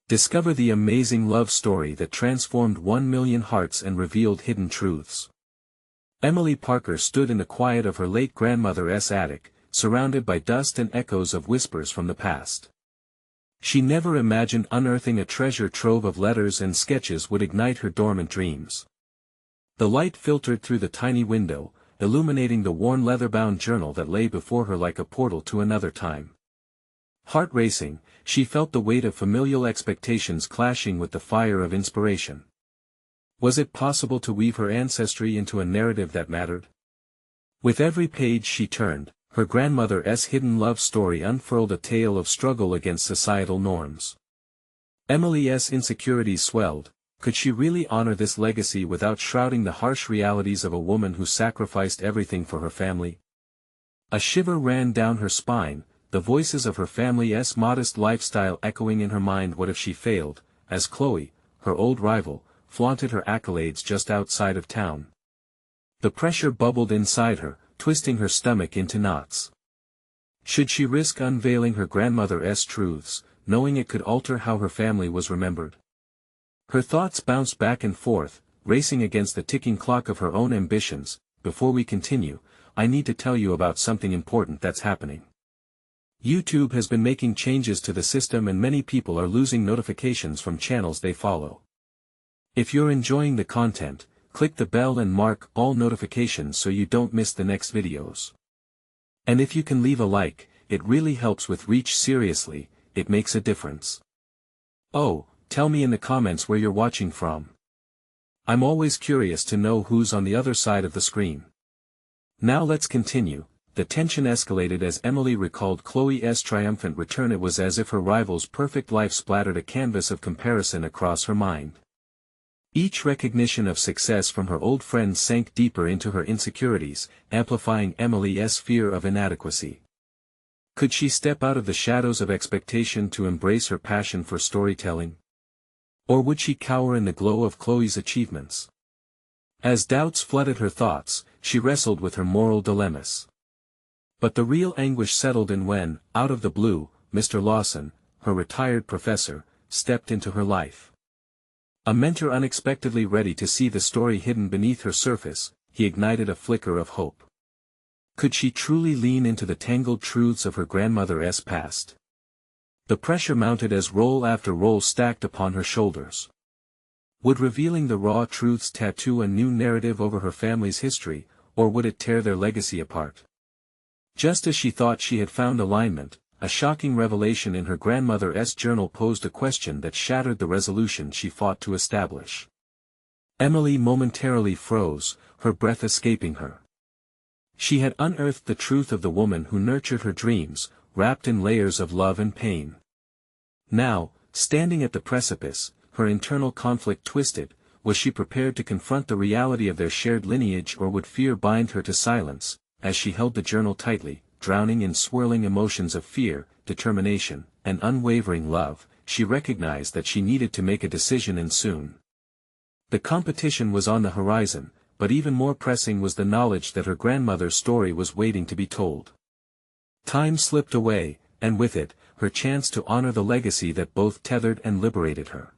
Discover the amazing love story that transformed 1 million hearts and revealed hidden truths. Emily Parker stood in the quiet of her late grandmother's attic, surrounded by dust and echoes of whispers from the past. She never imagined unearthing a treasure trove of letters and sketches would ignite her dormant dreams. The light filtered through the tiny window, illuminating the worn leather-bound journal that lay before her like a portal to another time. Heart racing, she felt the weight of familial expectations clashing with the fire of inspiration. Was it possible to weave her ancestry into a narrative that mattered? With every page she turned, her grandmother's hidden love story unfurled a tale of struggle against societal norms. Emily's insecurities swelled. Could she really honor this legacy without shrouding the harsh realities of a woman who sacrificed everything for her family? A shiver ran down her spine, the voices of her family's modest lifestyle echoing in her mind. What if she failed, as Chloe, her old rival, flaunted her accolades just outside of town? The pressure bubbled inside her, twisting her stomach into knots. Should she risk unveiling her grandmother's truths, knowing it could alter how her family was remembered? Her thoughts bounced back and forth, racing against the ticking clock of her own ambitions. Before we continue, I need to tell you about something important that's happening. YouTube has been making changes to the system and many people are losing notifications from channels they follow. If you're enjoying the content, click the bell and mark all notifications so you don't miss the next videos. And if you can leave a like, it really helps with reach. Seriously, it makes a difference. Oh, tell me in the comments where you're watching from. I'm always curious to know who's on the other side of the screen. Now let's continue. The tension escalated as Emily recalled Chloe's triumphant return. It was as if her rival's perfect life splattered a canvas of comparison across her mind. Each recognition of success from her old friend sank deeper into her insecurities, amplifying Emily's fear of inadequacy. Could she step out of the shadows of expectation to embrace her passion for storytelling? Or would she cower in the glow of Chloe's achievements? As doubts flooded her thoughts, she wrestled with her moral dilemmas. But the real anguish settled in when, out of the blue, Mr. Lawson, her retired professor, stepped into her life. A mentor unexpectedly ready to see the story hidden beneath her surface, he ignited a flicker of hope. Could she truly lean into the tangled truths of her grandmother's past? The pressure mounted as role after role stacked upon her shoulders. Would revealing the raw truths tattoo a new narrative over her family's history, or would it tear their legacy apart? Just as she thought she had found alignment, a shocking revelation in her grandmother's journal posed a question that shattered the resolution she fought to establish. Emily momentarily froze, her breath escaping her. She had unearthed the truth of the woman who nurtured her dreams, wrapped in layers of love and pain. Now, standing at the precipice, her internal conflict twisted. Was she prepared to confront the reality of their shared lineage, or would fear bind her to silence? As she held the journal tightly, drowning in swirling emotions of fear, determination, and unwavering love, she recognized that she needed to make a decision, and soon. The competition was on the horizon, but even more pressing was the knowledge that her grandmother's story was waiting to be told. Time slipped away, and with it, her chance to honor the legacy that both tethered and liberated her.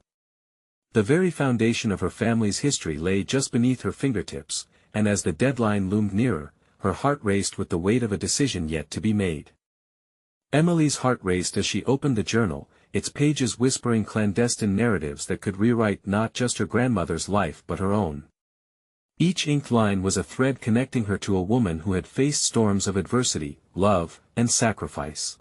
The very foundation of her family's history lay just beneath her fingertips, and as the deadline loomed nearer, her heart raced with the weight of a decision yet to be made. Emily's heart raced as she opened the journal, its pages whispering clandestine narratives that could rewrite not just her grandmother's life but her own. Each inked line was a thread connecting her to a woman who had faced storms of adversity, love, and sacrifice.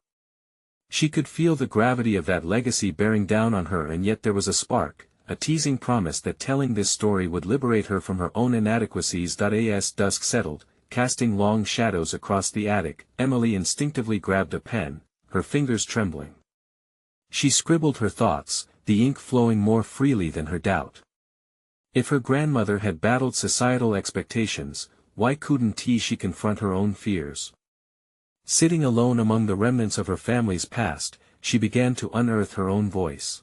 She could feel the gravity of that legacy bearing down on her, and yet there was a spark, a teasing promise that telling this story would liberate her from her own inadequacies. As dusk settled, casting long shadows across the attic, Emily instinctively grabbed a pen, her fingers trembling. She scribbled her thoughts, the ink flowing more freely than her doubt. If her grandmother had battled societal expectations, why couldn't she confront her own fears? Sitting alone among the remnants of her family's past, she began to unearth her own voice.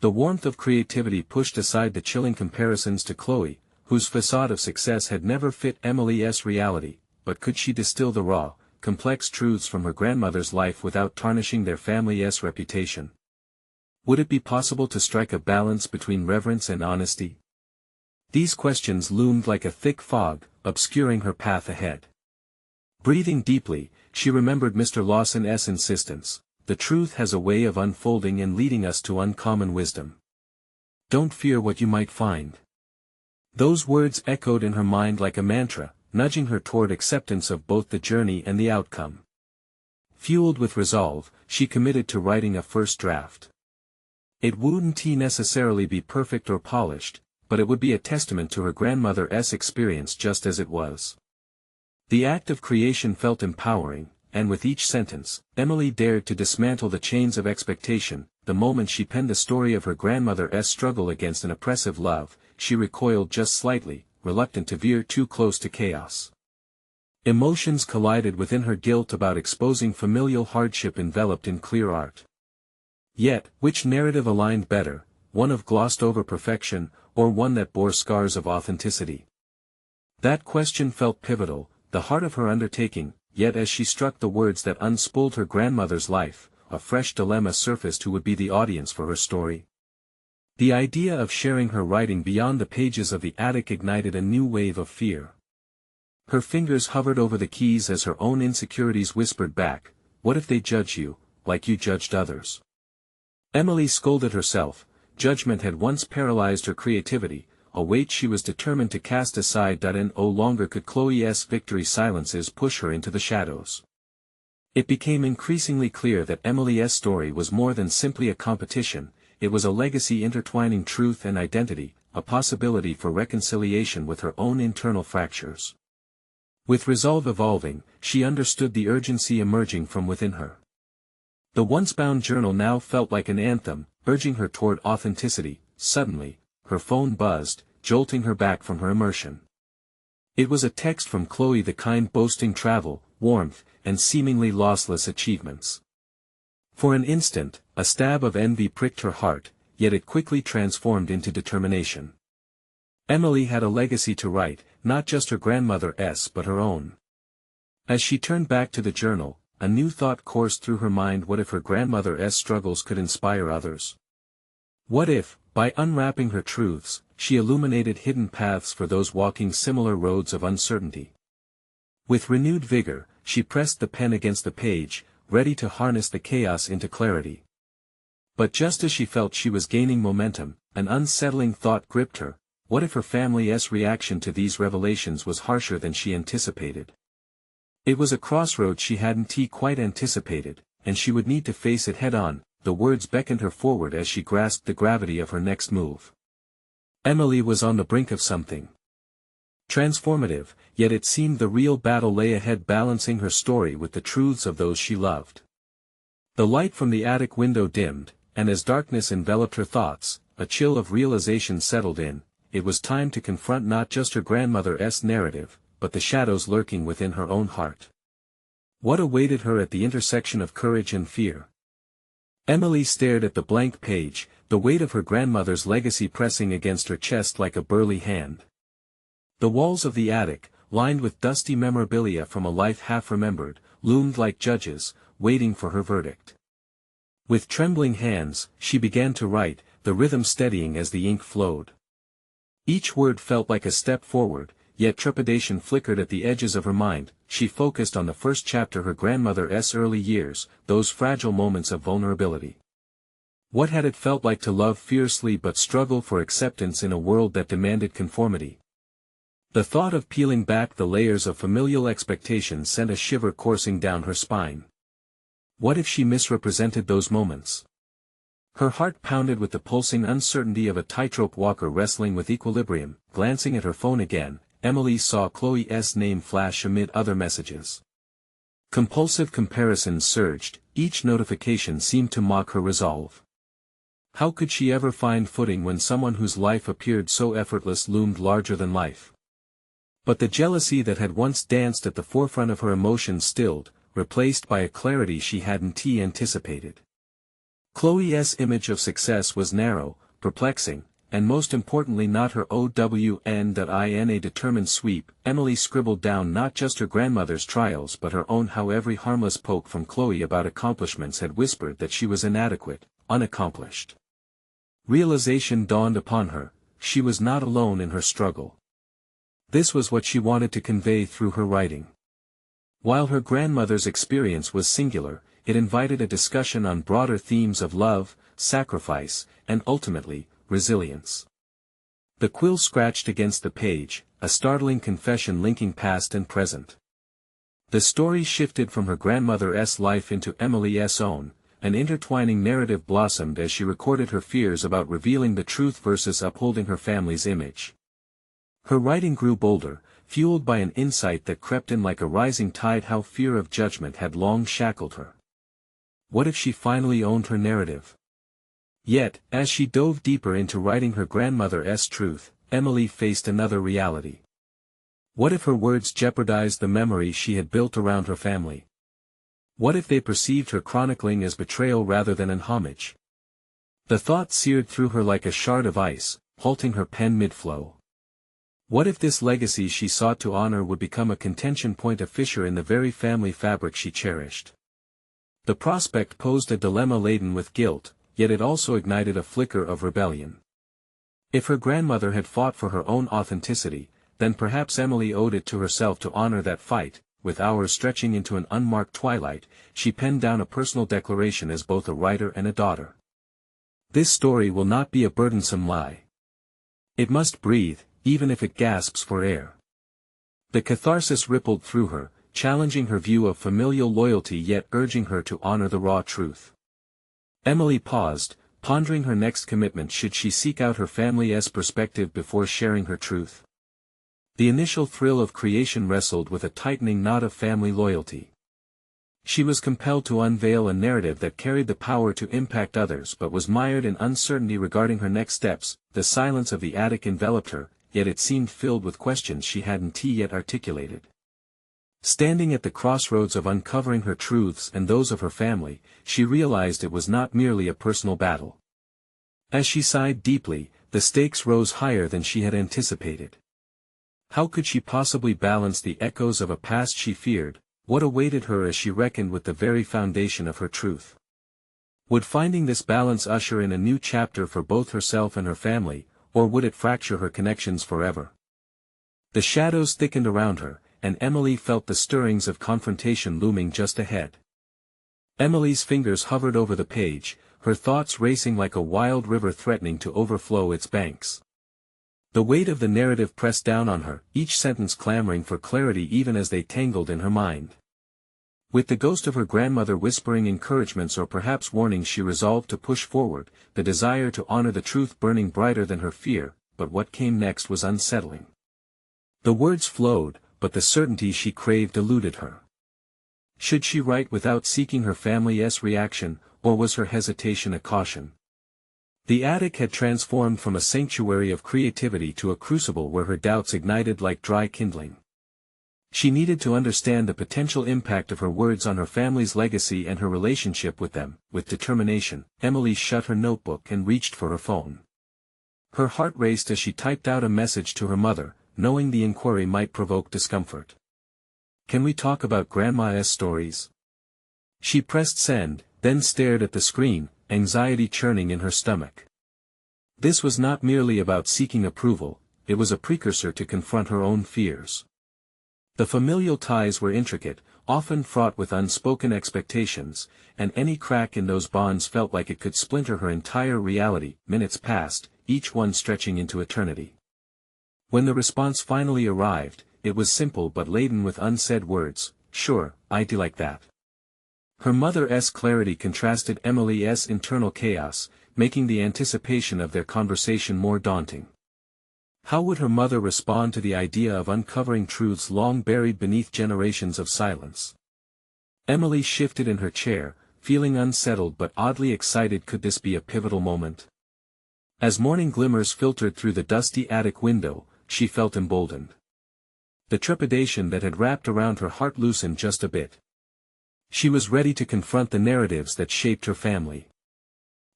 The warmth of creativity pushed aside the chilling comparisons to Chloe, whose facade of success had never fit Emily's reality. But could she distill the raw, complex truths from her grandmother's life without tarnishing their family's reputation? Would it be possible to strike a balance between reverence and honesty? These questions loomed like a thick fog, obscuring her path ahead. Breathing deeply, she remembered Mr. Lawson's insistence: the truth has a way of unfolding and leading us to uncommon wisdom. Don't fear what you might find. Those words echoed in her mind like a mantra, nudging her toward acceptance of both the journey and the outcome. Fueled with resolve, she committed to writing a first draft. It wouldn't necessarily be perfect or polished, but it would be a testament to her grandmother's experience just as it was. The act of creation felt empowering, and with each sentence, Emily dared to dismantle the chains of expectation. The moment she penned the story of her grandmother's struggle against an oppressive love, she recoiled just slightly, reluctant to veer too close to chaos. Emotions collided within her: guilt about exposing familial hardship enveloped in clear art. Yet, which narrative aligned better, one of glossed-over perfection, or one that bore scars of authenticity? That question felt pivotal, the heart of her undertaking, yet as she struck the words that unspooled her grandmother's life, a fresh dilemma surfaced: who would be the audience for her story? The idea of sharing her writing beyond the pages of the attic ignited a new wave of fear. Her fingers hovered over the keys as her own insecurities whispered back, "What if they judge you, like you judged others?" Emily scolded herself. Judgment had once paralyzed her creativity, a weight she was determined to cast aside. No longer could Chloe's victory silences push her into the shadows. It became increasingly clear that Emily's story was more than simply a competition. It was a legacy intertwining truth and identity, a possibility for reconciliation with her own internal fractures. With resolve evolving, she understood the urgency emerging from within her. The once-bound journal now felt like an anthem, urging her toward authenticity. Suddenly, her phone buzzed, jolting her back from her immersion. It was a text from Chloe, the kind boasting travel, warmth, and seemingly lossless achievements. For an instant, a stab of envy pricked her heart, yet it quickly transformed into determination. Emily had a legacy to write, not just her grandmother's but her own. As she turned back to the journal, a new thought coursed through her mind: what if her grandmother's struggles could inspire others? What if, by unwrapping her truths, she illuminated hidden paths for those walking similar roads of uncertainty? With renewed vigor, she pressed the pen against the page, ready to harness the chaos into clarity. But just as she felt she was gaining momentum, an unsettling thought gripped her: what if her family's reaction to these revelations was harsher than she anticipated? It was a crossroad she hadn't quite anticipated, and she would need to face it head-on. The words beckoned her forward as she grasped the gravity of her next move. Emily was on the brink of something transformative, yet it seemed the real battle lay ahead, balancing her story with the truths of those she loved. The light from the attic window dimmed, and as darkness enveloped her thoughts, a chill of realization settled in. It was time to confront not just her grandmother's narrative, but the shadows lurking within her own heart. What awaited her at the intersection of courage and fear? Emily stared at the blank page, the weight of her grandmother's legacy pressing against her chest like a burly hand. The walls of the attic, lined with dusty memorabilia from a life half-remembered, loomed like judges, waiting for her verdict. With trembling hands, she began to write, the rhythm steadying as the ink flowed. Each word felt like a step forward, yet trepidation flickered at the edges of her mind. She focused on the first chapter, her grandmother's early years, those fragile moments of vulnerability. What had it felt like to love fiercely but struggle for acceptance in a world that demanded conformity? The thought of peeling back the layers of familial expectation sent a shiver coursing down her spine. What if she misrepresented those moments? Her heart pounded with the pulsing uncertainty of a tightrope walker wrestling with equilibrium. Glancing at her phone again, Emily saw Chloe's name flash amid other messages. Compulsive comparisons surged, each notification seemed to mock her resolve. How could she ever find footing when someone whose life appeared so effortless loomed larger than life? But the jealousy that had once danced at the forefront of her emotions stilled, replaced by a clarity she hadn't anticipated. Chloe's image of success was narrow, perplexing, and most importantly not her own. In a determined sweep, Emily scribbled down not just her grandmother's trials but her own. How every harmless poke from Chloe about accomplishments had whispered that she was inadequate, unaccomplished. Realization dawned upon her: she was not alone in her struggle. This was what she wanted to convey through her writing. While her grandmother's experience was singular, it invited a discussion on broader themes of love, sacrifice, and ultimately, resilience. The quill scratched against the page, a startling confession linking past and present. The story shifted from her grandmother's life into Emily's own. An intertwining narrative blossomed as she recorded her fears about revealing the truth versus upholding her family's image. Her writing grew bolder, fueled by an insight that crept in like a rising tide: how fear of judgment had long shackled her. What if she finally owned her narrative? Yet, as she dove deeper into writing her grandmother's truth, Emily faced another reality. What if her words jeopardized the memory she had built around her family? What if they perceived her chronicling as betrayal rather than an homage? The thought seared through her like a shard of ice, halting her pen mid-flow. What if this legacy she sought to honor would become a contention point, a fissure in the very family fabric she cherished? The prospect posed a dilemma laden with guilt, yet it also ignited a flicker of rebellion. If her grandmother had fought for her own authenticity, then perhaps Emily owed it to herself to honor that fight. With hours stretching into an unmarked twilight, she penned down a personal declaration as both a writer and a daughter. This story will not be a burdensome lie. It must breathe, even if it gasps for air. The catharsis rippled through her, challenging her view of familial loyalty yet urging her to honor the raw truth. Emily paused, pondering her next commitment. Should she seek out her family's perspective before sharing her truth? The initial thrill of creation wrestled with a tightening knot of family loyalty. She was compelled to unveil a narrative that carried the power to impact others but was mired in uncertainty regarding her next steps. The silence of the attic enveloped her, yet it seemed filled with questions she hadn't yet articulated. Standing at the crossroads of uncovering her truths and those of her family, she realized it was not merely a personal battle. As she sighed deeply, the stakes rose higher than she had anticipated. How could she possibly balance the echoes of a past she feared? What awaited her as she reckoned with the very foundation of her truth? Would finding this balance usher in a new chapter for both herself and her family, or would it fracture her connections forever? The shadows thickened around her, and Emily felt the stirrings of confrontation looming just ahead. Emily's fingers hovered over the page, her thoughts racing like a wild river threatening to overflow its banks. The weight of the narrative pressed down on her, each sentence clamoring for clarity even as they tangled in her mind. With the ghost of her grandmother whispering encouragements or perhaps warnings, she resolved to push forward, the desire to honor the truth burning brighter than her fear. But what came next was unsettling. The words flowed, but the certainty she craved eluded her. Should she write without seeking her family's reaction, or was her hesitation a caution? The attic had transformed from a sanctuary of creativity to a crucible where her doubts ignited like dry kindling. She needed to understand the potential impact of her words on her family's legacy and her relationship with them. With determination, Emily shut her notebook and reached for her phone. Her heart raced as she typed out a message to her mother, knowing the inquiry might provoke discomfort. "Can we talk about Grandma's stories?" She pressed send, then stared at the screen, anxiety churning in her stomach. This was not merely about seeking approval, it was a precursor to confront her own fears. The familial ties were intricate, often fraught with unspoken expectations, and any crack in those bonds felt like it could splinter her entire reality. Minutes passed, each one stretching into eternity. When the response finally arrived, it was simple but laden with unsaid words: "Sure, I'd like that." Her mother's clarity contrasted Emily's internal chaos, making the anticipation of their conversation more daunting. How would her mother respond to the idea of uncovering truths long buried beneath generations of silence? Emily shifted in her chair, feeling unsettled but oddly excited. Could this be a pivotal moment? As morning glimmers filtered through the dusty attic window, she felt emboldened. The trepidation that had wrapped around her heart loosened just a bit. She was ready to confront the narratives that shaped her family.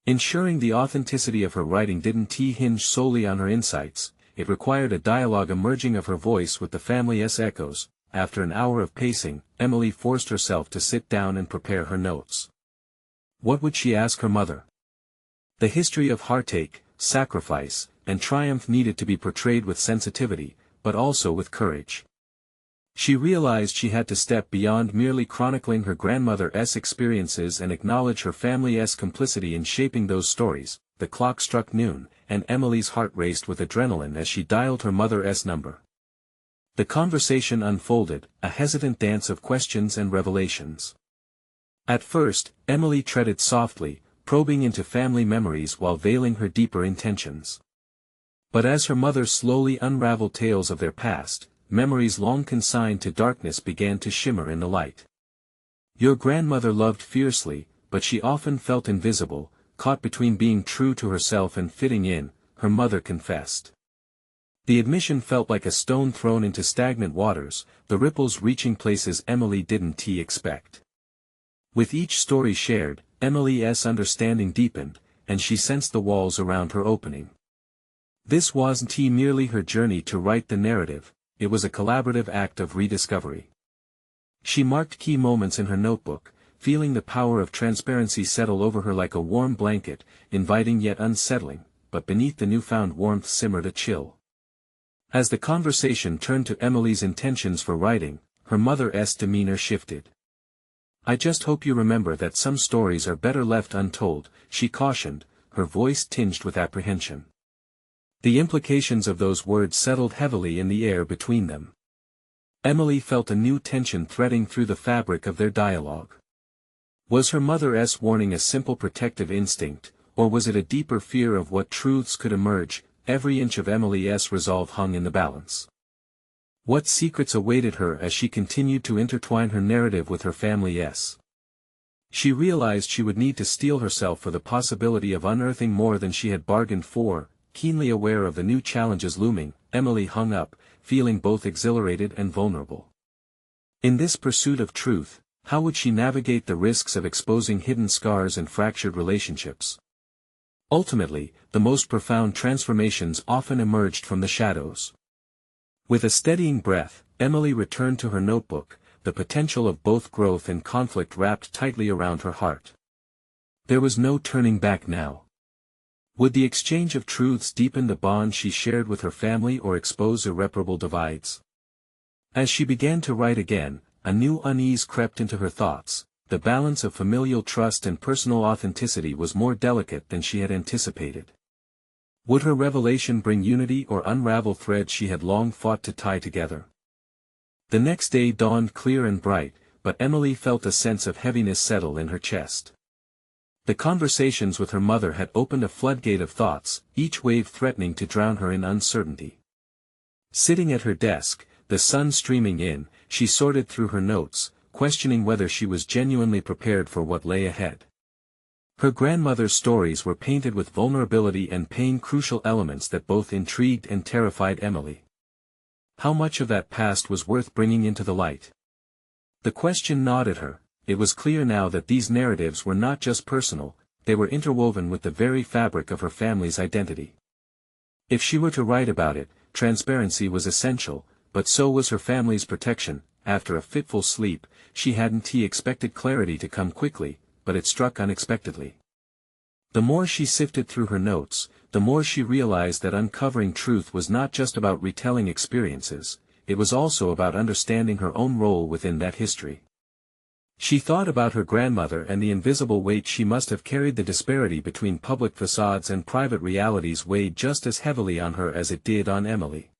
Ensuring the authenticity of her writing didn't hinge solely on her insights, it required a dialogue emerging of her voice with the family's echoes. After an hour of pacing, Emily forced herself to sit down and prepare her notes. What would she ask her mother? The history of heartache, sacrifice, and triumph needed to be portrayed with sensitivity, but also with courage. She realized she had to step beyond merely chronicling her grandmother's experiences and acknowledge her family's complicity in shaping those stories. The clock struck noon, and Emily's heart raced with adrenaline as she dialed her mother's number. The conversation unfolded, a hesitant dance of questions and revelations. At first, Emily treaded softly, probing into family memories while veiling her deeper intentions. But as her mother slowly unraveled tales of their past, memories long consigned to darkness began to shimmer in the light. Your grandmother loved fiercely, but she often felt invisible, caught between being true to herself and fitting in, her mother confessed. The admission felt like a stone thrown into stagnant waters, the ripples reaching places Emily didn't expect. With each story shared, Emily's understanding deepened, and she sensed the walls around her opening. This wasn't merely her journey to write the narrative, it was a collaborative act of rediscovery. She marked key moments in her notebook, feeling the power of transparency settle over her like a warm blanket, inviting yet unsettling, but beneath the newfound warmth simmered a chill. As the conversation turned to Emily's intentions for writing, her mother's demeanor shifted. "I just hope you remember that some stories are better left untold," she cautioned, her voice tinged with apprehension. The implications of those words settled heavily in the air between them. Emily felt a new tension threading through the fabric of their dialogue. Was her mother's warning a simple protective instinct, or was it a deeper fear of what truths could emerge? Every inch of Emily's resolve hung in the balance. What secrets awaited her as she continued to intertwine her narrative with her family's? She realized she would need to steel herself for the possibility of unearthing more than she had bargained for. Keenly aware of the new challenges looming, Emily hung up, feeling both exhilarated and vulnerable. In this pursuit of truth, how would she navigate the risks of exposing hidden scars and fractured relationships? Ultimately, the most profound transformations often emerged from the shadows. With a steadying breath, Emily returned to her notebook, the potential of both growth and conflict wrapped tightly around her heart. There was no turning back now. Would the exchange of truths deepen the bond she shared with her family or expose irreparable divides? As she began to write again, a new unease crept into her thoughts. The balance of familial trust and personal authenticity was more delicate than she had anticipated. Would her revelation bring unity or unravel threads she had long fought to tie together? The next day dawned clear and bright, but Emily felt a sense of heaviness settle in her chest. The conversations with her mother had opened a floodgate of thoughts, each wave threatening to drown her in uncertainty. Sitting at her desk, the sun streaming in, she sorted through her notes, questioning whether she was genuinely prepared for what lay ahead. Her grandmother's stories were painted with vulnerability and pain, crucial elements that both intrigued and terrified Emily. How much of that past was worth bringing into the light? The question gnawed at her. It was clear now that these narratives were not just personal, they were interwoven with the very fabric of her family's identity. If she were to write about it, transparency was essential, but so was her family's protection. After a fitful sleep, she hadn't expected clarity to come quickly, but it struck unexpectedly. The more she sifted through her notes, the more she realized that uncovering truth was not just about retelling experiences, it was also about understanding her own role within that history. She thought about her grandmother and the invisible weight she must have carried. The disparity between public facades and private realities weighed just as heavily on her as it did on Emily.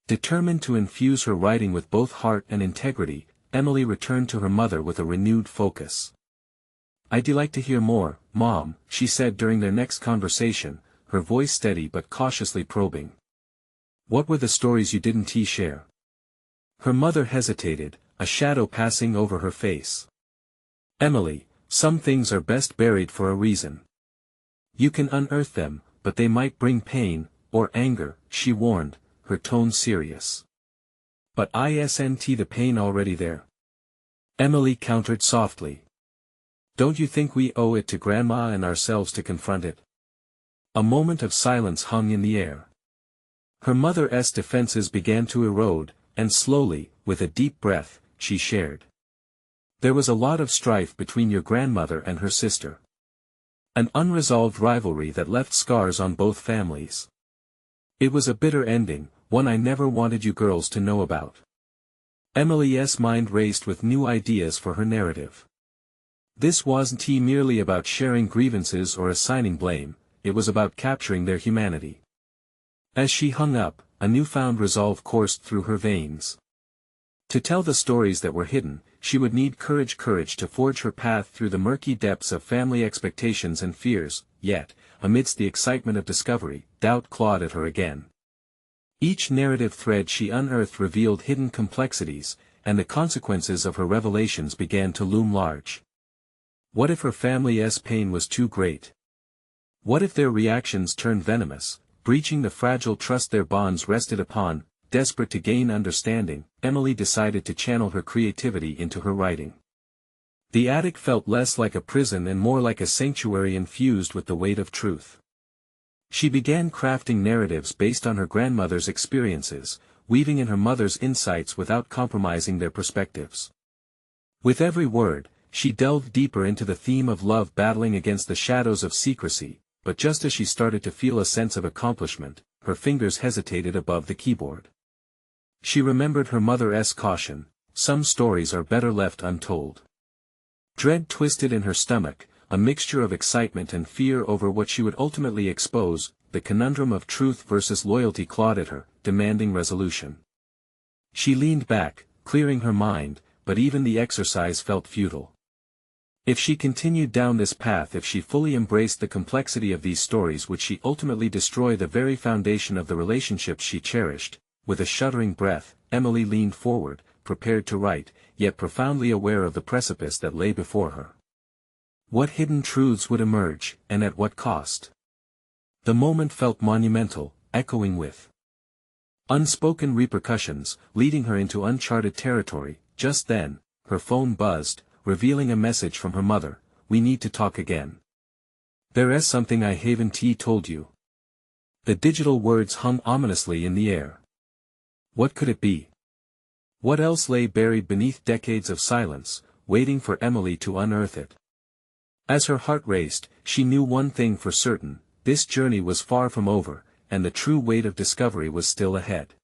Determined to infuse her writing with both heart and integrity, Emily returned to her mother with a renewed focus. "I'd like to hear more, Mom," she said during their next conversation, her voice steady but cautiously probing. "What were the stories you didn't share?" Her mother hesitated, a shadow passing over her face. "Emily, some things are best buried for a reason. You can unearth them, but they might bring pain, or anger," she warned, her tone serious. "But isn't the pain already there?" Emily countered softly. "Don't you think we owe it to Grandma and ourselves to confront it?" A moment of silence hung in the air. Her mother's defenses began to erode, and slowly, with a deep breath, she shared. "There was a lot of strife between your grandmother and her sister. An unresolved rivalry that left scars on both families. It was a bitter ending, one I never wanted you girls to know about. Emily's mind raced with new ideas for her narrative. This wasn't merely about sharing grievances or assigning blame, it was about capturing their humanity. As she hung up, a newfound resolve coursed through her veins. To tell the stories that were hidden, she would need courage to forge her path through the murky depths of family expectations and fears, yet, amidst the excitement of discovery, doubt clawed at her again. Each narrative thread she unearthed revealed hidden complexities, and the consequences of her revelations began to loom large. What if her family's pain was too great? What if their reactions turned venomous, breaching the fragile trust their bonds rested upon? Desperate to gain understanding, Emily decided to channel her creativity into her writing. The attic felt less like a prison and more like a sanctuary infused with the weight of truth. She began crafting narratives based on her grandmother's experiences, weaving in her mother's insights without compromising their perspectives. With every word, she delved deeper into the theme of love battling against the shadows of secrecy, but just as she started to feel a sense of accomplishment, her fingers hesitated above the keyboard. She remembered her mother's caution, some stories are better left untold. Dread twisted in her stomach, a mixture of excitement and fear over what she would ultimately expose. The conundrum of truth versus loyalty clawed at her, demanding resolution. She leaned back, clearing her mind, but even the exercise felt futile. If she continued down this path, if she fully embraced the complexity of these stories, would she ultimately destroy the very foundation of the relationships she cherished? With a shuddering breath, Emily leaned forward, prepared to write, yet profoundly aware of the precipice that lay before her. What hidden truths would emerge, and at what cost? The moment felt monumental, echoing with unspoken repercussions, leading her into uncharted territory. Just then, her phone buzzed, revealing a message from her mother. "We need to talk again. There's something I haven't told you." The digital words hung ominously in the air. What could it be? What else lay buried beneath decades of silence, waiting for Emily to unearth it? As her heart raced, she knew one thing for certain: this journey was far from over, and the true weight of discovery was still ahead.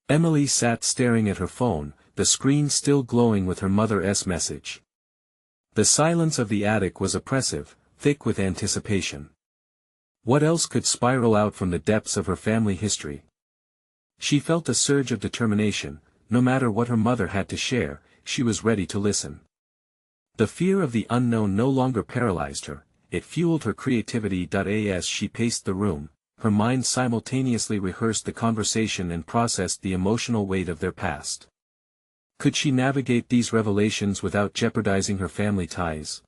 Emily sat staring at her phone, the screen still glowing with her mother's message. The silence of the attic was oppressive, thick with anticipation. What else could spiral out from the depths of her family history? She felt a surge of determination. No matter what her mother had to share, she was ready to listen. The fear of the unknown no longer paralyzed her, it fueled her creativity. As she paced the room, her mind simultaneously rehearsed the conversation and processed the emotional weight of their past. Could she navigate these revelations without jeopardizing her family ties?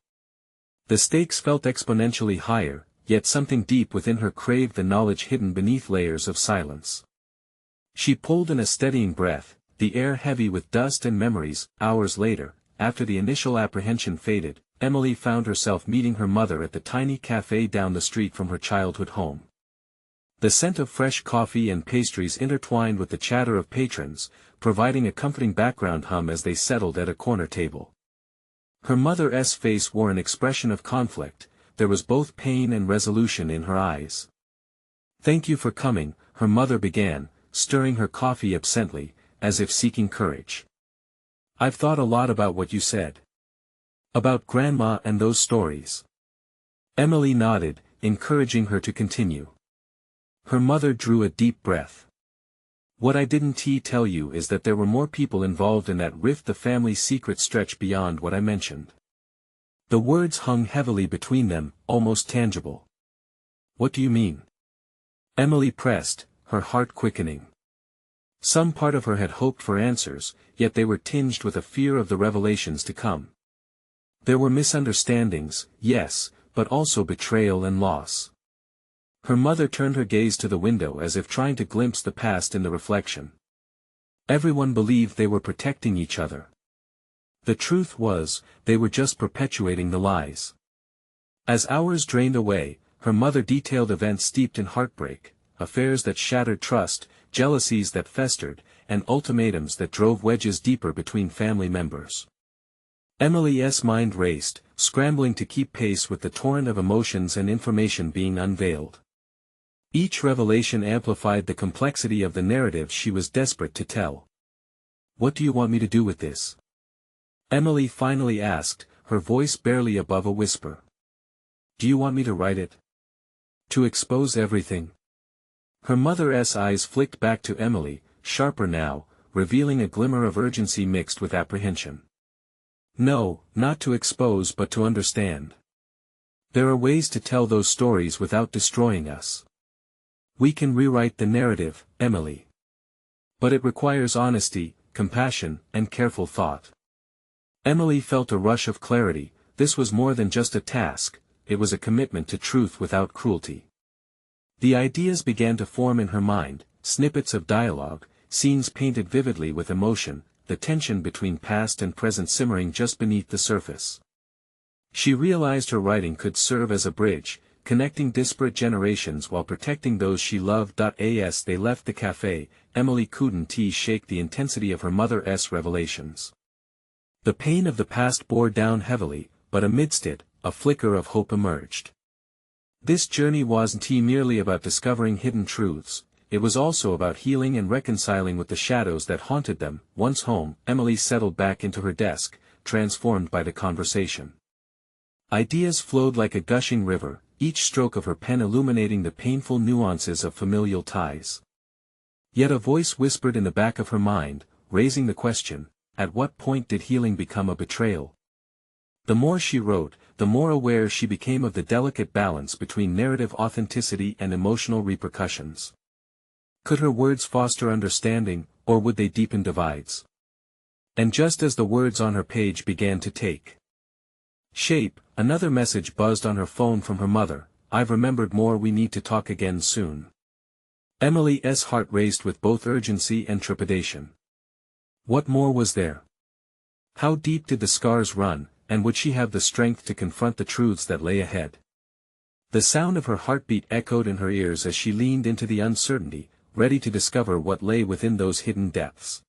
The stakes felt exponentially higher, yet something deep within her craved the knowledge hidden beneath layers of silence. She pulled in a steadying breath, the air heavy with dust and memories. Hours later, after the initial apprehension faded, Emily found herself meeting her mother at the tiny cafe down the street from her childhood home. The scent of fresh coffee and pastries intertwined with the chatter of patrons, providing a comforting background hum as they settled at a corner table. Her mother's face wore an expression of conflict, there was both pain and resolution in her eyes. "Thank you for coming," her mother began, stirring her coffee absently, as if seeking courage. "I've thought a lot about what you said. About Grandma and those stories." Emily nodded, encouraging her to continue. Her mother drew a deep breath. "What I didn't tell you is that there were more people involved in that rift. The family secret stretched beyond what I mentioned." The words hung heavily between them, almost tangible. "What do you mean?" Emily pressed, her heart quickening. Some part of her had hoped for answers, yet they were tinged with a fear of the revelations to come. There were misunderstandings, yes, but also betrayal and loss. Her mother turned her gaze to the window as if trying to glimpse the past in the reflection. Everyone believed they were protecting each other. The truth was, they were just perpetuating the lies. As hours drained away, her mother detailed events steeped in heartbreak, affairs that shattered trust, jealousies that festered, and ultimatums that drove wedges deeper between family members. Emily's mind raced, scrambling to keep pace with the torrent of emotions and information being unveiled. Each revelation amplified the complexity of the narrative she was desperate to tell. "What do you want me to do with this?" Emily finally asked, her voice barely above a whisper. "Do you want me to write it? To expose everything?" Her mother's eyes flicked back to Emily, sharper now, revealing a glimmer of urgency mixed with apprehension. "No, not to expose but to understand. There are ways to tell those stories without destroying us. We can rewrite the narrative, Emily. But it requires honesty, compassion, and careful thought." Emily felt a rush of clarity. This was more than just a task, it was a commitment to truth without cruelty. The ideas began to form in her mind, snippets of dialogue, scenes painted vividly with emotion, the tension between past and present simmering just beneath the surface. She realized her writing could serve as a bridge, connecting disparate generations while protecting those she loved. As they left the cafe, Emily couldn't shake the intensity of her mother's revelations. The pain of the past bore down heavily, but amidst it, a flicker of hope emerged. This journey wasn't merely about discovering hidden truths, it was also about healing and reconciling with the shadows that haunted them. Once home, Emily settled back into her desk, transformed by the conversation. Ideas flowed like a gushing river, each stroke of her pen illuminating the painful nuances of familial ties. Yet a voice whispered in the back of her mind, raising the question, at what point did healing become a betrayal? The more she wrote, the more aware she became of the delicate balance between narrative authenticity and emotional repercussions. Could her words foster understanding, or would they deepen divides? And just as the words on her page began to take shape, another message buzzed on her phone from her mother. "I've remembered more, we need to talk again soon." Emily's heart raced with both urgency and trepidation. What more was there? How deep did the scars run, and would she have the strength to confront the truths that lay ahead? The sound of her heartbeat echoed in her ears as she leaned into the uncertainty, ready to discover what lay within those hidden depths.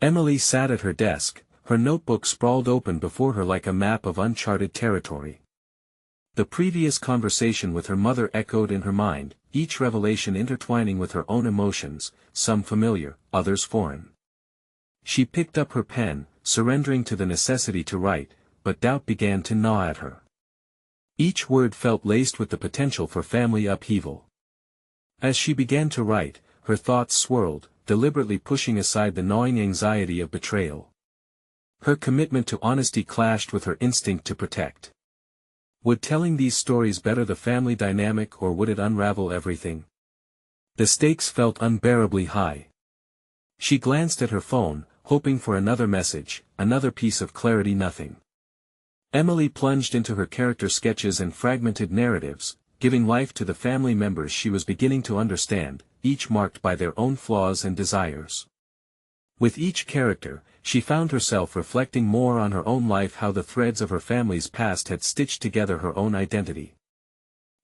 Emily sat at her desk, her notebook sprawled open before her like a map of uncharted territory. The previous conversation with her mother echoed in her mind, each revelation intertwining with her own emotions, some familiar, others foreign. She picked up her pen, surrendering to the necessity to write, but doubt began to gnaw at her. Each word felt laced with the potential for family upheaval. As she began to write, her thoughts swirled, deliberately pushing aside the gnawing anxiety of betrayal. Her commitment to honesty clashed with her instinct to protect. Would telling these stories better the family dynamic, or would it unravel everything? The stakes felt unbearably high. She glanced at her phone, hoping for another message, another piece of clarity. Nothing. Emily plunged into her character sketches and fragmented narratives, giving life to the family members she was beginning to understand, each marked by their own flaws and desires. With each character, she found herself reflecting more on her own life, how the threads of her family's past had stitched together her own identity.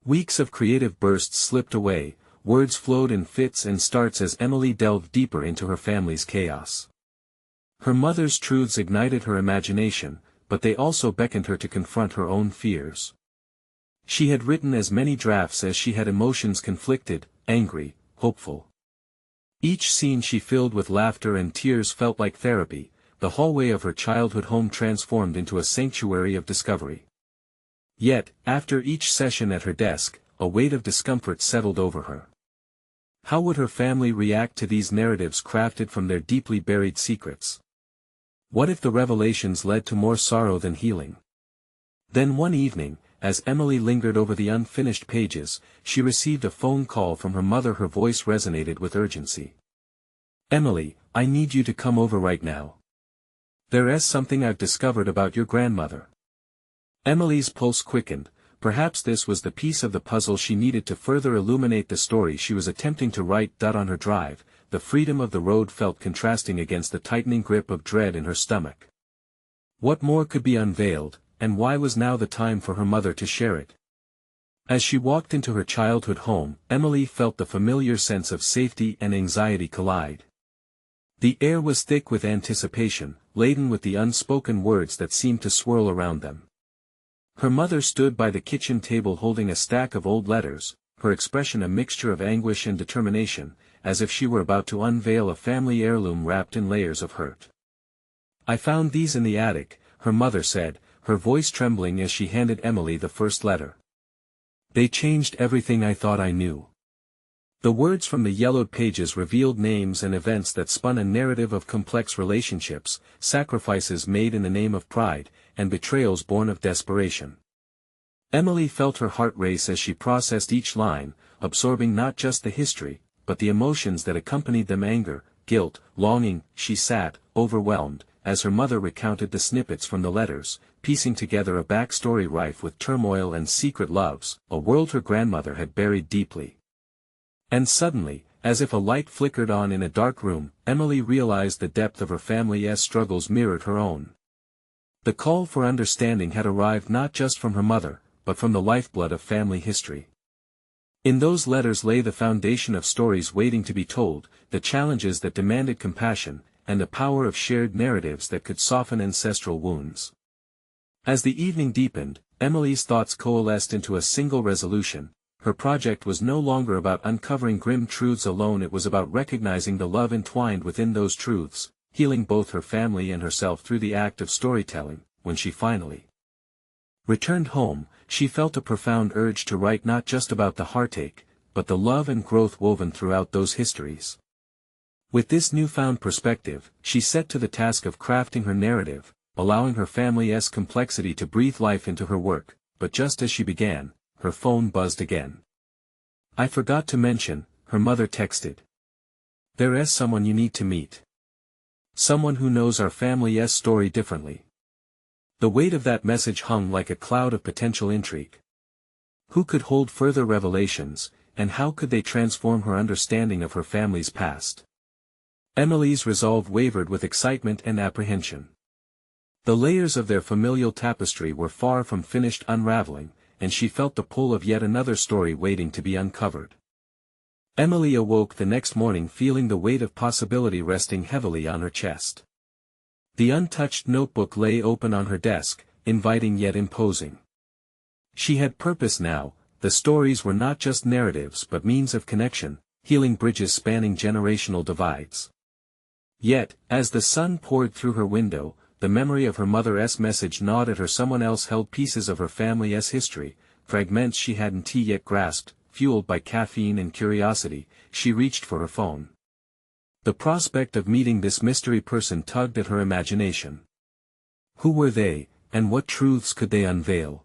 Weeks of creative bursts slipped away, words flowed in fits and starts as Emily delved deeper into her family's chaos. Her mother's truths ignited her imagination, but they also beckoned her to confront her own fears. She had written as many drafts as she had emotions, conflicted, angry, hopeful. Each scene she filled with laughter and tears felt like therapy, the hallway of her childhood home transformed into a sanctuary of discovery. Yet, after each session at her desk, a weight of discomfort settled over her. How would her family react to these narratives crafted from their deeply buried secrets? What if the revelations led to more sorrow than healing? Then one evening, as Emily lingered over the unfinished pages, she received a phone call from her mother. Her voice resonated with urgency. "Emily, I need you to come over right now. There's something I've discovered about your grandmother." Emily's pulse quickened. Perhaps this was the piece of the puzzle she needed to further illuminate the story she was attempting to write. On her drive, the freedom of the road felt contrasting against the tightening grip of dread in her stomach. What more could be unveiled, and why was now the time for her mother to share it? As she walked into her childhood home, Emily felt the familiar sense of safety and anxiety collide. The air was thick with anticipation, laden with the unspoken words that seemed to swirl around them. Her mother stood by the kitchen table holding a stack of old letters, her expression a mixture of anguish and determination, as if she were about to unveil a family heirloom wrapped in layers of hurt. "I found these in the attic," her mother said, her voice trembling as she handed Emily the first letter. "They changed everything I thought I knew." The words from the yellowed pages revealed names and events that spun a narrative of complex relationships, sacrifices made in the name of pride, and betrayals born of desperation. Emily felt her heart race as she processed each line, absorbing not just the history, but the emotions that accompanied them: anger, guilt, longing. She sat, overwhelmed, as her mother recounted the snippets from the letters, piecing together a backstory rife with turmoil and secret loves, a world her grandmother had buried deeply. And suddenly, as if a light flickered on in a dark room, Emily realized the depth of her family's struggles mirrored her own. The call for understanding had arrived not just from her mother, but from the lifeblood of family history. In those letters lay the foundation of stories waiting to be told, the challenges that demanded compassion, and the power of shared narratives that could soften ancestral wounds. As the evening deepened, Emily's thoughts coalesced into a single resolution. Her project was no longer about uncovering grim truths alone, it was about recognizing the love entwined within those truths, healing both her family and herself through the act of storytelling. When she finally returned home, she felt a profound urge to write not just about the heartache, but the love and growth woven throughout those histories. With this newfound perspective, she set to the task of crafting her narrative, allowing her family's complexity to breathe life into her work. But just as she began, her phone buzzed again. "I forgot to mention," her mother texted. "There's someone you need to meet. Someone who knows our family's story differently." The weight of that message hung like a cloud of potential intrigue. Who could hold further revelations, and how could they transform her understanding of her family's past? Emily's resolve wavered with excitement and apprehension. The layers of their familial tapestry were far from finished unraveling, and she felt the pull of yet another story waiting to be uncovered. Emily awoke the next morning feeling the weight of possibility resting heavily on her chest. The untouched notebook lay open on her desk, inviting yet imposing. She had purpose now. The stories were not just narratives but means of connection, healing bridges spanning generational divides. Yet, as the sun poured through her window, the memory of her mother's message gnawed at her. Someone else held pieces of her family's history, fragments she hadn't yet grasped. Fueled by caffeine and curiosity, she reached for her phone. The prospect of meeting this mystery person tugged at her imagination. Who were they, and what truths could they unveil?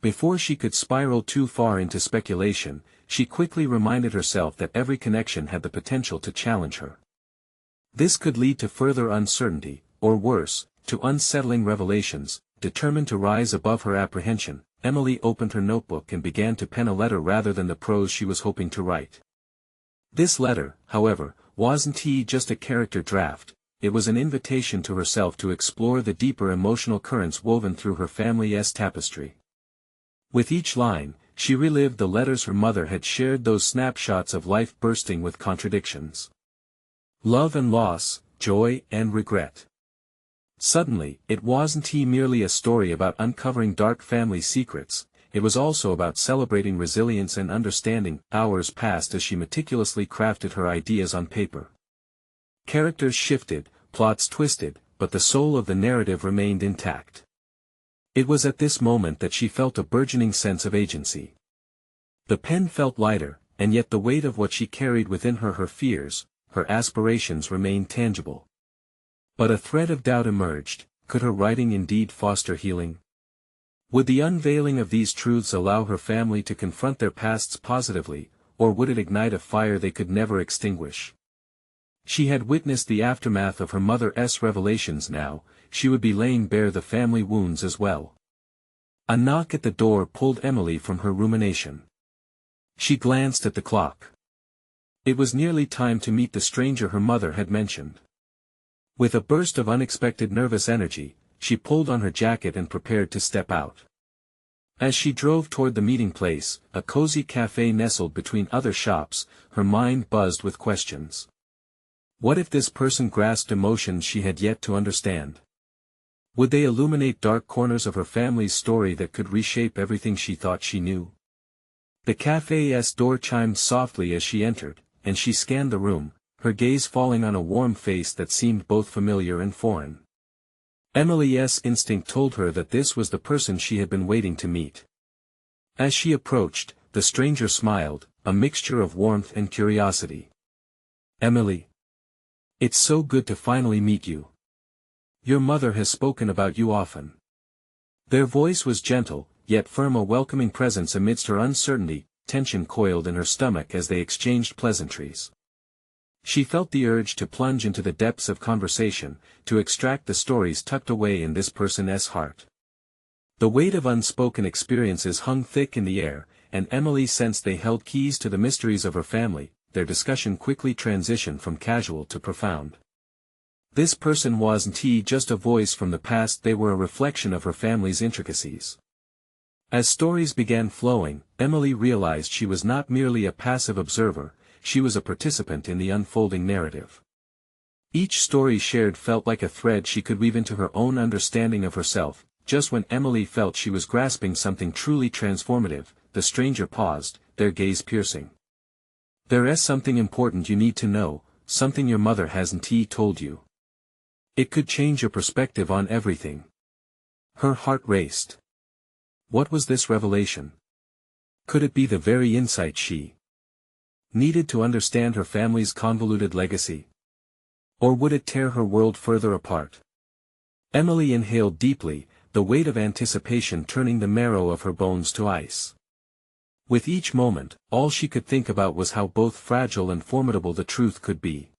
Before she could spiral too far into speculation, she quickly reminded herself that every connection had the potential to challenge her. This could lead to further uncertainty, or worse, to unsettling revelations. Determined to rise above her apprehension, Emily opened her notebook and began to pen a letter rather than the prose she was hoping to write. This letter, however, wasn't just a character draft. It was an invitation to herself to explore the deeper emotional currents woven through her family's tapestry. With each line, she relived the letters her mother had shared, those snapshots of life bursting with contradictions. Love and loss, joy and regret. Suddenly, it wasn't merely a story about uncovering dark family secrets, it was also about celebrating resilience and understanding. Hours passed as she meticulously crafted her ideas on paper. Characters shifted, plots twisted, but the soul of the narrative remained intact. It was at this moment that she felt a burgeoning sense of agency. The pen felt lighter, and yet the weight of what she carried within her, her fears, her aspirations, remained tangible. But a thread of doubt emerged. Could her writing indeed foster healing? Would the unveiling of these truths allow her family to confront their pasts positively, or would it ignite a fire they could never extinguish? She had witnessed the aftermath of her mother's revelations. Now, she would be laying bare the family wounds as well. A knock at the door pulled Emily from her rumination. She glanced at the clock. It was nearly time to meet the stranger her mother had mentioned. With a burst of unexpected nervous energy, she pulled on her jacket and prepared to step out. As she drove toward the meeting place, a cozy cafe nestled between other shops, her mind buzzed with questions. What if this person grasped emotions she had yet to understand? Would they illuminate dark corners of her family's story that could reshape everything she thought she knew? The cafe's door chimed softly as she entered, and she scanned the room, her gaze falling on a warm face that seemed both familiar and foreign. Emily's instinct told her that this was the person she had been waiting to meet. As she approached, the stranger smiled, a mixture of warmth and curiosity. "Emily. It's so good to finally meet you. Your mother has spoken about you often." Their voice was gentle, yet firm, a welcoming presence amidst her uncertainty. Tension coiled in her stomach as they exchanged pleasantries. She felt the urge to plunge into the depths of conversation, to extract the stories tucked away in this person's heart. The weight of unspoken experiences hung thick in the air, and Emily sensed they held keys to the mysteries of her family. Their discussion quickly transitioned from casual to profound. This person wasn't just a voice from the past, they were a reflection of her family's intricacies. As stories began flowing, Emily realized she was not merely a passive observer, she was a participant in the unfolding narrative. Each story shared felt like a thread she could weave into her own understanding of herself. Just when Emily felt she was grasping something truly transformative, the stranger paused, their gaze piercing. "There's something important you need to know, something your mother hasn't told you. It could change your perspective on everything." Her heart raced. What was this revelation? Could it be the very insight she needed to understand her family's convoluted legacy? Or would it tear her world further apart? Emily inhaled deeply, the weight of anticipation turning the marrow of her bones to ice. With each moment, all she could think about was how both fragile and formidable the truth could be.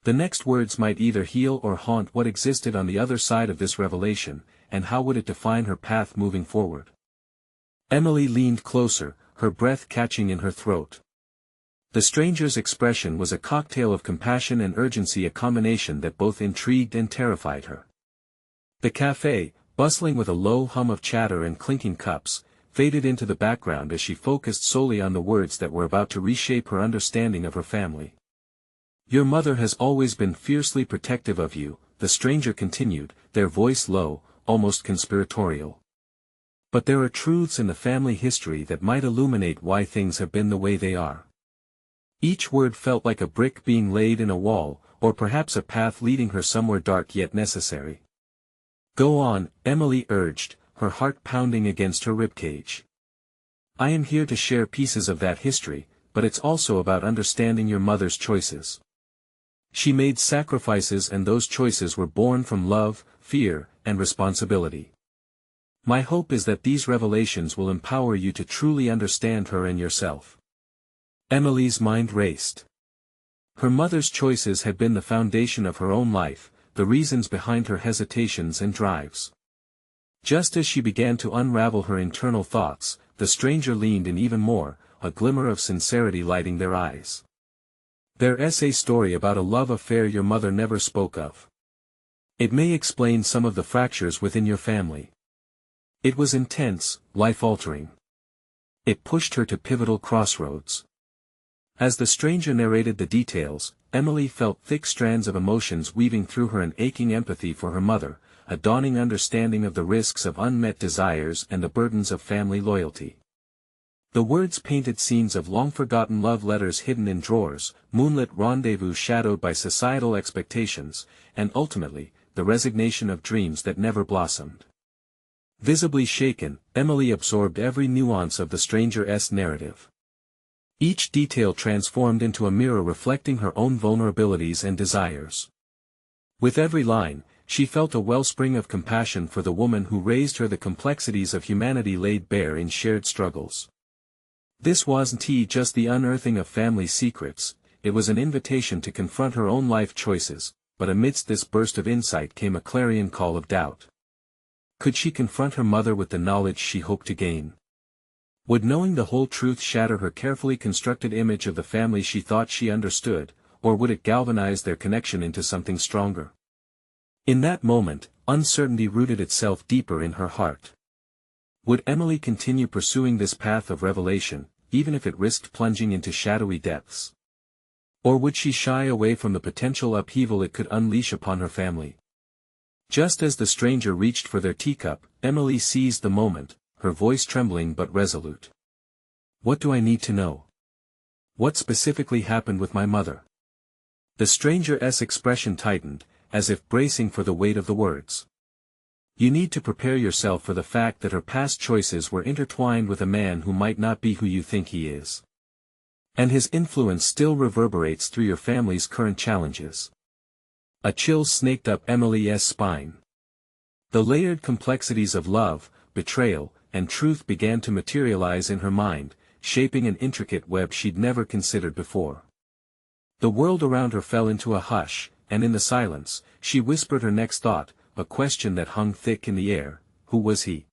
The next words might either heal or haunt what existed on the other side of this revelation, and how would it define her path moving forward? Emily leaned closer, her breath catching in her throat. The stranger's expression was a cocktail of compassion and urgency, a combination that both intrigued and terrified her. The cafe, bustling with a low hum of chatter and clinking cups, faded into the background as she focused solely on the words that were about to reshape her understanding of her family. "Your mother has always been fiercely protective of you," the stranger continued, their voice low, almost conspiratorial. "But there are truths in the family history that might illuminate why things have been the way they are." Each word felt like a brick being laid in a wall, or perhaps a path leading her somewhere dark yet necessary. "Go on," Emily urged, her heart pounding against her ribcage. "I am here to share pieces of that history, but it's also about understanding your mother's choices. She made sacrifices, and those choices were born from love, fear, and responsibility. My hope is that these revelations will empower you to truly understand her and yourself." Emily's mind raced. Her mother's choices had been the foundation of her own life, the reasons behind her hesitations and drives. Just as she began to unravel her internal thoughts, the stranger leaned in even more, a glimmer of sincerity lighting their eyes. "There's a story about a love affair your mother never spoke of. It may explain some of the fractures within your family. It was intense, life-altering. It pushed her to pivotal crossroads." As the stranger narrated the details, Emily felt thick strands of emotions weaving through her, an aching empathy for her mother, a dawning understanding of the risks of unmet desires and the burdens of family loyalty. The words painted scenes of long-forgotten love letters hidden in drawers, moonlit rendezvous shadowed by societal expectations, and ultimately, the resignation of dreams that never blossomed. Visibly shaken, Emily absorbed every nuance of the stranger's narrative. Each detail transformed into a mirror reflecting her own vulnerabilities and desires. With every line, she felt a wellspring of compassion for the woman who raised her, the complexities of humanity laid bare in shared struggles. This wasn't just the unearthing of family secrets, it was an invitation to confront her own life choices, but amidst this burst of insight came a clarion call of doubt. Could she confront her mother with the knowledge she hoped to gain? Would knowing the whole truth shatter her carefully constructed image of the family she thought she understood, or would it galvanize their connection into something stronger? In that moment, uncertainty rooted itself deeper in her heart. Would Emily continue pursuing this path of revelation, even if it risked plunging into shadowy depths? Or would she shy away from the potential upheaval it could unleash upon her family? Just as the stranger reached for their teacup, Emily seized the moment, her voice trembling but resolute. "What do I need to know? What specifically happened with my mother?" The stranger's expression tightened, as if bracing for the weight of the words. "You need to prepare yourself for the fact that her past choices were intertwined with a man who might not be who you think he is. And his influence still reverberates through your family's current challenges." A chill snaked up Emily's spine. The layered complexities of love, betrayal, and truth began to materialize in her mind, shaping an intricate web she'd never considered before. The world around her fell into a hush, and in the silence, she whispered her next thought, a question that hung thick in the air: who was he?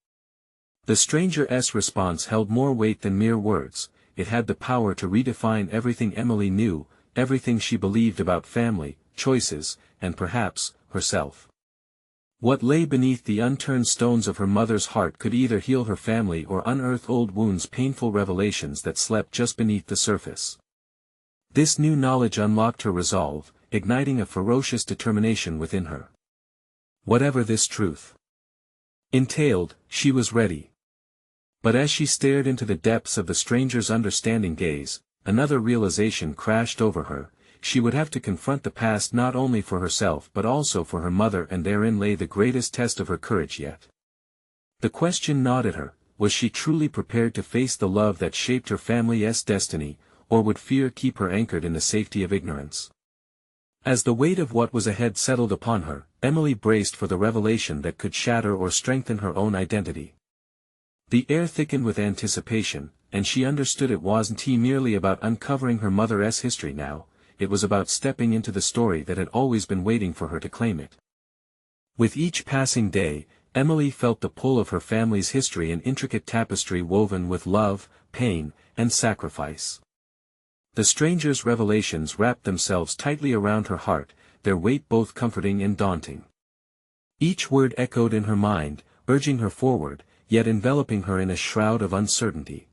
The stranger's response held more weight than mere words. It had the power to redefine everything Emily knew, everything she believed about family, choices, and perhaps, herself. What lay beneath the unturned stones of her mother's heart could either heal her family or unearth old wounds, painful revelations that slept just beneath the surface. This new knowledge unlocked her resolve, igniting a ferocious determination within her. Whatever this truth entailed, she was ready. But as she stared into the depths of the stranger's understanding gaze, another realization crashed over her: she would have to confront the past not only for herself but also for her mother, and therein lay the greatest test of her courage yet. The question gnawed at her: was she truly prepared to face the love that shaped her family's destiny, or would fear keep her anchored in the safety of ignorance? As the weight of what was ahead settled upon her, Emily braced for the revelation that could shatter or strengthen her own identity. The air thickened with anticipation, and she understood it wasn't merely about uncovering her mother's history now, it was about stepping into the story that had always been waiting for her to claim it. With each passing day, Emily felt the pull of her family's history, an intricate tapestry woven with love, pain, and sacrifice. The stranger's revelations wrapped themselves tightly around her heart, their weight both comforting and daunting. Each word echoed in her mind, urging her forward, yet enveloping her in a shroud of uncertainty.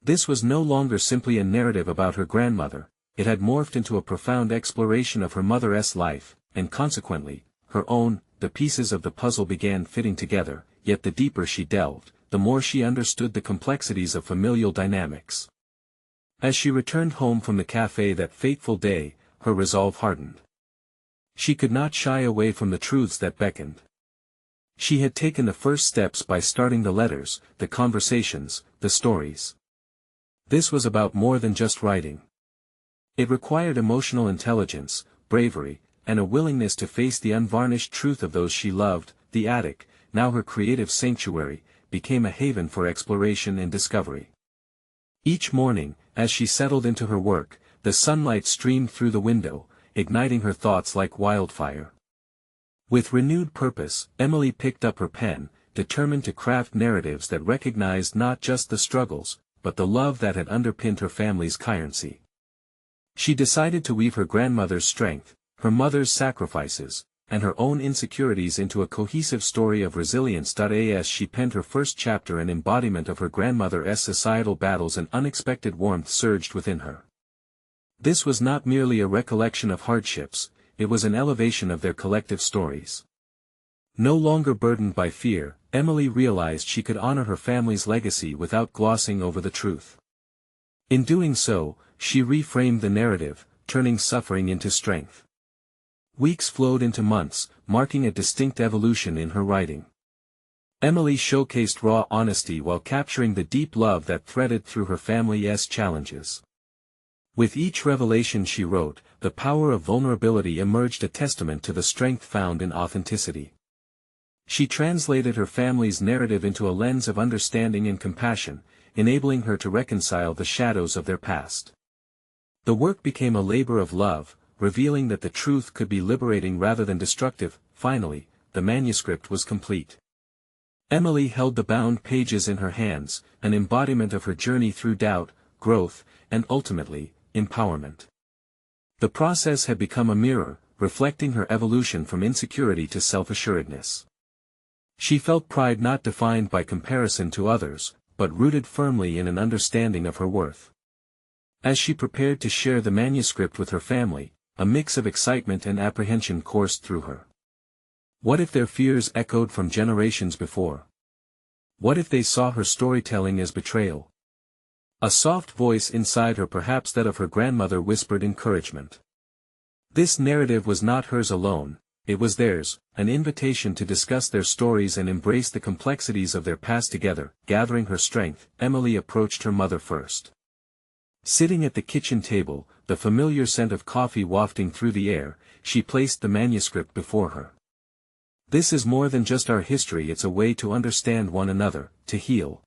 This was no longer simply a narrative about her grandmother, it had morphed into a profound exploration of her mother's life, and consequently, her own. The pieces of the puzzle began fitting together, yet the deeper she delved, the more she understood the complexities of familial dynamics. As she returned home from the cafe that fateful day, her resolve hardened. She could not shy away from the truths that beckoned. She had taken the first steps by starting the letters, the conversations, the stories. This was about more than just writing. It required emotional intelligence, bravery, and a willingness to face the unvarnished truth of those she loved. The attic, now her creative sanctuary, became a haven for exploration and discovery. Each morning, as she settled into her work, the sunlight streamed through the window, igniting her thoughts like wildfire. With renewed purpose, Emily picked up her pen, determined to craft narratives that recognized not just the struggles, but the love that had underpinned her family's currency. She decided to weave her grandmother's strength, her mother's sacrifices, and her own insecurities into a cohesive story of resilience. As she penned her first chapter, an embodiment of her grandmother's societal battles, and unexpected warmth surged within her. This was not merely a recollection of hardships, it was an elevation of their collective stories. No longer burdened by fear, Emily realized she could honor her family's legacy without glossing over the truth. In doing so, she reframed the narrative, turning suffering into strength. Weeks flowed into months, marking a distinct evolution in her writing. Emily showcased raw honesty while capturing the deep love that threaded through her family's challenges. With each revelation she wrote, the power of vulnerability emerged, a testament to the strength found in authenticity. She translated her family's narrative into a lens of understanding and compassion, enabling her to reconcile the shadows of their past. The work became a labor of love, revealing that the truth could be liberating rather than destructive. Finally, the manuscript was complete. Emily held the bound pages in her hands, an embodiment of her journey through doubt, growth, and ultimately, empowerment. The process had become a mirror, reflecting her evolution from insecurity to self-assuredness. She felt pride not defined by comparison to others, but rooted firmly in an understanding of her worth. As she prepared to share the manuscript with her family, a mix of excitement and apprehension coursed through her. What if their fears echoed from generations before? What if they saw her storytelling as betrayal? A soft voice inside her, perhaps that of her grandmother, whispered encouragement. This narrative was not hers alone, it was theirs, an invitation to discuss their stories and embrace the complexities of their past together. Gathering her strength, Emily approached her mother first. Sitting at the kitchen table, the familiar scent of coffee wafting through the air, she placed the manuscript before her. This is more than just our history, it's a way to understand one another, to heal.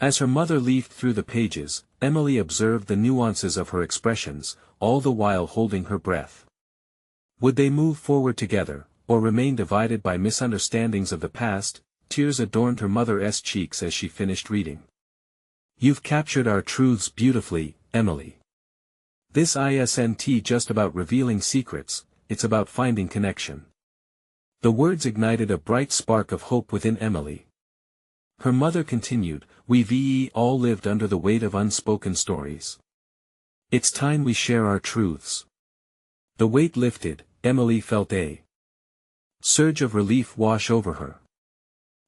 As her mother leafed through the pages, Emily observed the nuances of her expressions, all the while holding her breath. Would they move forward together, or remain divided by misunderstandings of the past? Tears adorned her mother's cheeks as she finished reading. You've captured our truths beautifully, Emily. This isn't just about revealing secrets, it's about finding connection. The words ignited a bright spark of hope within Emily. Her mother continued, We've all lived under the weight of unspoken stories. It's time we share our truths. The weight lifted, Emily felt a surge of relief wash over her.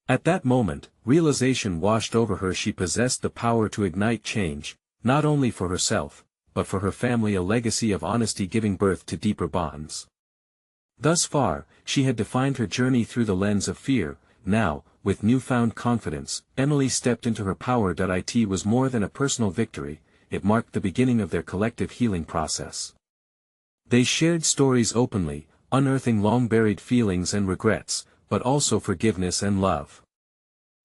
At that moment, realization washed over her. She possessed the power to ignite change, not only for herself, but for her family, a legacy of honesty giving birth to deeper bonds. Thus far, she had defined her journey through the lens of fear. Now, with newfound confidence, Emily stepped into her power. It was more than a personal victory, it marked the beginning of their collective healing process. They shared stories openly, unearthing long-buried feelings and regrets, but also forgiveness and love.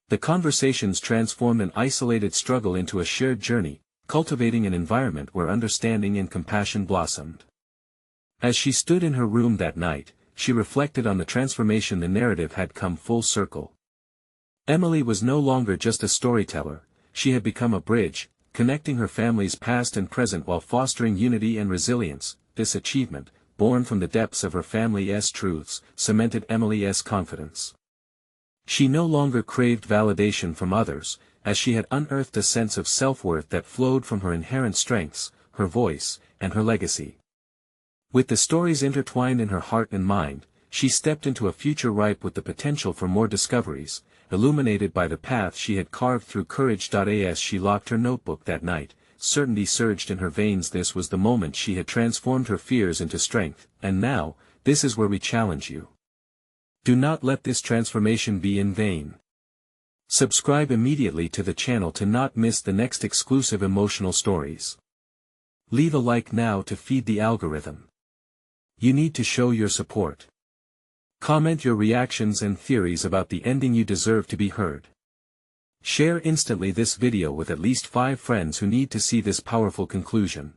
The conversations transformed an isolated struggle into a shared journey, cultivating an environment where understanding and compassion blossomed. As she stood in her room that night, she reflected on the transformation. The narrative had come full circle. Emily was no longer just a storyteller, she had become a bridge, connecting her family's past and present while fostering unity and resilience. This achievement, born from the depths of her family's truths, cemented Emily's confidence. She no longer craved validation from others, as she had unearthed a sense of self-worth that flowed from her inherent strengths, her voice, and her legacy. With the stories intertwined in her heart and mind, she stepped into a future ripe with the potential for more discoveries, illuminated by the path she had carved through courage. As she locked her notebook that night, certainty surged in her veins. This was the moment she had transformed her fears into strength, and now, this is where we challenge you. Do not let this transformation be in vain. Subscribe immediately to the channel to not miss the next exclusive emotional stories. Leave a like now to feed the algorithm. You need to show your support. Comment your reactions and theories about the ending. You deserve to be heard. Share instantly this video with at least 5 friends who need to see this powerful conclusion.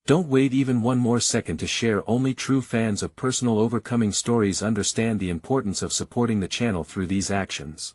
Don't wait even one more second to share. Only true fans of personal overcoming stories understand the importance of supporting the channel through these actions.